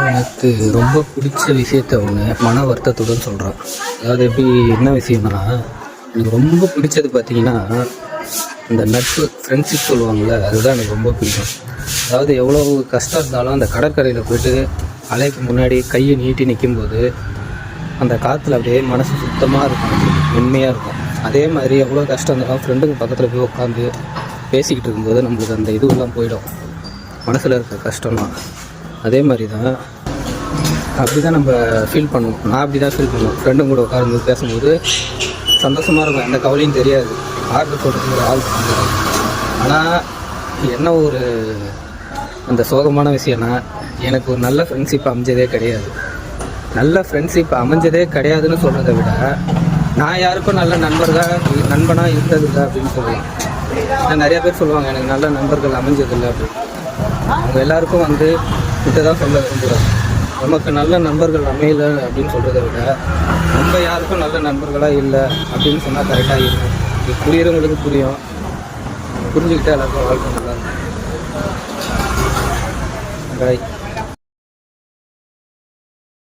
எனக்கு ரொம்ப பிடிச்ச விஷயத்த ஒன்று மன வருத்தத்துடன் சொல்கிறேன். அதாவது என்ன விஷயம்னா, எனக்கு ரொம்ப பிடிச்சது பார்த்தீங்கன்னா, இந்த நட்பு ஃப்ரெண்ட்ஷிப் சொல்லுவாங்கள்ல, அதுதான் எனக்கு ரொம்ப பிடிக்கும். அதாவது எவ்வளோ கஷ்டம் இருந்தாலும் அந்த கடற்கரையில் போய்ட்டு அலைக்கு முன்னாடி கையை நீட்டி நிற்கும்போது அந்த காற்றுல அப்படியே மனசு சுத்தமாக இருக்கும், மென்மையாக இருக்கும். அதே மாதிரி எவ்வளோ கஷ்டம் இருந்தாலும் ஃப்ரெண்டுங்க பக்கத்தில் போய் உட்காந்து பேசிக்கிட்டு இருக்கும்போது நம்மளுக்கு அந்த இதுவெல்லாம் போயிடும், மனசில் இருக்கிற கஷ்டம்லாம். அதே மாதிரி தான் அப்படி தான் நம்ம ஃபீல் பண்ணுவோம். நான் அப்படி தான் ஃபீல் பண்ணுவேன். ஃப்ரெண்டும் கூட உட்காரும்போது பேசும்போது சந்தோஷமாக இருக்கும், எந்த கவலையும் தெரியாது. ஆர்டர் சொல்கிறதுக்கு ஒரு ஆள் இருக்காது. ஆனால் என்ன ஒரு அந்த சோகமான விஷயம்னா, எனக்கு ஒரு நல்ல ஃப்ரெண்ட்ஷிப் அமைஞ்சதே கிடையாது. நல்ல ஃப்ரெண்ட்ஷிப் அமைஞ்சதே கிடையாதுன்னு சொல்கிறத விட, நான் யாருக்கும் நல்ல நண்பனாக இருந்ததில்லை அப்படின்னு சொல்லலாம். நான் நிறையா பேர் சொல்லுவாங்க எனக்கு நல்ல நண்பர்கள் அமைஞ்சதில்லை அப்படின்னு. அவங்க எல்லாருக்கும் இதை தான் சொல்ல விரும்புகிறேன். நமக்கு நல்ல நண்பர்கள் அமையலை அப்படின்னு சொல்கிறத விட, நம்ம யாருக்கும் நல்ல நண்பர்களாக இல்லை அப்படின்னு சொன்னால் கரெக்டாக இருக்கும். இது புரியுறவங்களுக்கு புரியும், புரிஞ்சுக்கிட்டே எல்லாருக்கும் வாழ்க்கை நல்லா இருக்கும். பாய்.